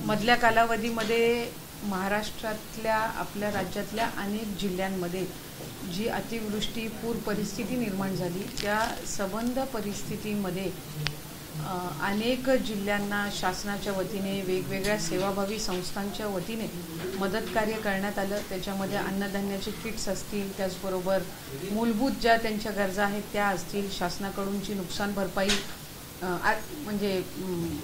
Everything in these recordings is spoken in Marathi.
मधल्या कालावधीमध्ये महाराष्ट्रातल्या आपल्या राज्यातल्या अनेक जिल्ह्यांमध्ये जी अतिवृष्टी पूर परिस्थिती निर्माण झाली त्या संबंध परिस्थितीमध्ये अनेक जिल्ह्यांना शासनाच्या वतीने वेगवेगळ्या सेवाभावी संस्थांच्या वतीने मदत कार्य करण्यात आलं। त्याच्यामध्ये अन्नधान्याचे किट्स असतील, त्याचबरोबर मूलभूत ज्या त्यांच्या गरजा आहेत त्या असतील, शासनाकडूनची नुकसान भरपाई म्हणजे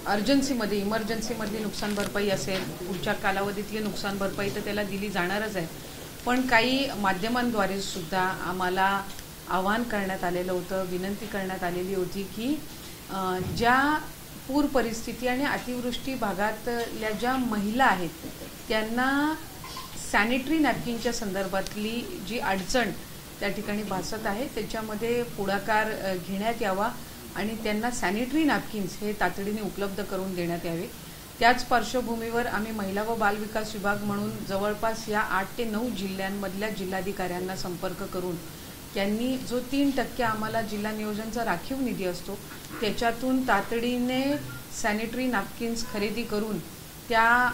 अर्जन्सीमध्ये इमर्जन्सीमधली नुकसान भरपाई असेल, पुढच्या कालावधीतली नुकसान भरपाई तर त्याला दिली जाणारच आहे। पण काही माध्यमांद्वारे सुद्धा आम्हाला आवाहन करण्यात आलेलं होतं, विनंती करण्यात आलेली होती की ज्या पूर परिस्थिती आणि अतिवृष्टी भागातल्या ज्या महिला आहेत त्यांना सॅनिटरी नॅपकिनच्या संदर्भातली जी अडचण त्या ठिकाणी भासत आहे त्याच्यामध्ये पुढाकार घेण्यात यावा आणि त्यांना सॅनिटरी नॅपकिन्स हे तातडीने उपलब्ध करून देण्यात यावे। त्याच पार्श्वभूमीवर आम्ही महिला व बाल विकास विभाग म्हणून जवळपास या 8 ते 9 जिल्ह्यांमधल्या जिल्हाधिकाऱ्यांना संपर्क करून त्यांनी जो 3% आम्हाला जिल्हा नियोजनचा राखीव निधी असतो त्याच्यातून तातडीने सॅनिटरी नॅपकिन्स खरेदी करून त्या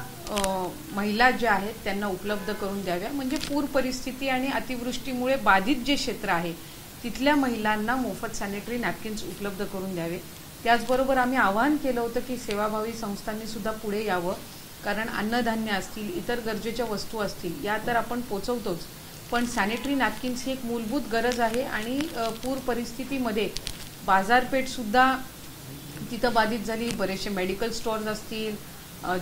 महिला ज्या आहेत त्यांना उपलब्ध करून द्याव्या। म्हणजे पूर परिस्थिती आणि अतिवृष्टीमुळे बाधित जे क्षेत्र आहे तिथल्या महिलांना मोफत सॅनिटरी नॅपकिन्स उपलब्ध करून द्यावे। त्याचबरोबर आम्ही आवाहन केलं होतं की सेवाभावी संस्थांनी सुद्धा पुढे यावं, कारण अन्नधान्य असतील, इतर गरजेच्या वस्तू असतील या तर आपण पोचवतोच, पण सॅनिटरी नॅपकिन्स ही एक मूलभूत गरज आहे आणि पूर परिस्थितीमध्ये बाजारपेठसुद्धा तिथं बाधित झाली, बरेचसे मेडिकल स्टोअर्स असतील,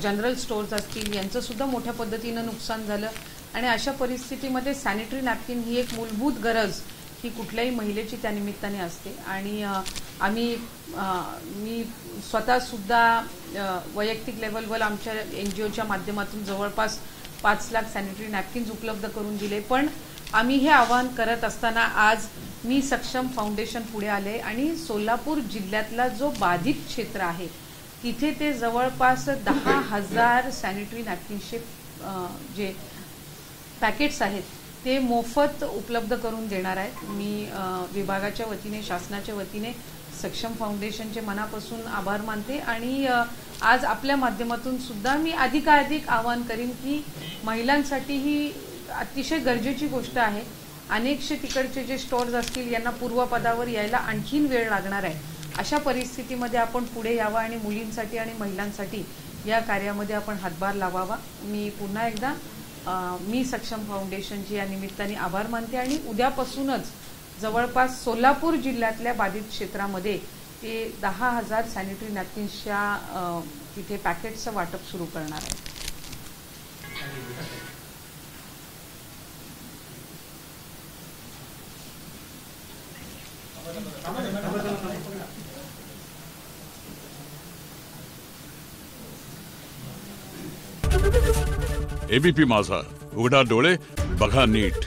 जनरल स्टोअर्स असतील, यांचंसुद्धा मोठ्या पद्धतीनं नुकसान झालं आणि अशा परिस्थितीमध्ये सॅनिटरी नॅपकिन ही एक मूलभूत गरज ही कुठल्याही महिलेची त्या निमित्ताने असते। आणि मी स्वतःसुद्धा वैयक्तिक लेवलवर आमच्या NGOच्या माध्यमातून जवळपास 5 लाख सॅनिटरी नॅपकिन्स उपलब्ध करून दिले। पण आम्ही हे आवाहन करत असताना आज मी सक्षम फाउंडेशन पुढे आले आणि सोलापूर जिल्ह्यातला जो बाधित क्षेत्र आहे तिथे ते जवळपास 10,000 सॅनिटरी नॅपकिन्सचे जे पॅकेट्स आहेत ते मोफत उपलब्ध करून देणार आहे। मी विभागाच्या वतीने, शासनाच्या वतीने सक्षम फाउंडेशनचे मनापासून आभार मानते आणि आज आपल्या माध्यमातून सुद्धा मी अधिकाधिक आवाहन करीन की महिलांसाठी ही अतिशय गरजेची गोष्ट आहे। अनेकशे तिकडचे जे स्टोअर्स असतील यांना पूर्वपदावर यायला आणखीन वेळ लागणार आहे। अशा परिस्थितीमध्ये आपण पुढे यावं आणि मुलींसाठी आणि महिलांसाठी या कार्यामध्ये आपण हातभार लावावा। मी पुन्हा एकदा मी सक्षम फाउंडेशनची या निमित्ताने आभार मानते आणि उद्यापासूनच जवळपास सोलापूर जिल्ह्यातल्या बाधित क्षेत्रामध्ये ते 10,000 सॅनिटरी नॅपकिन्सच्या तिथे पॅकेट्सचं वाटप सुरू करणार आहे। ABP माझा, उघडा डोळे बघा नीट।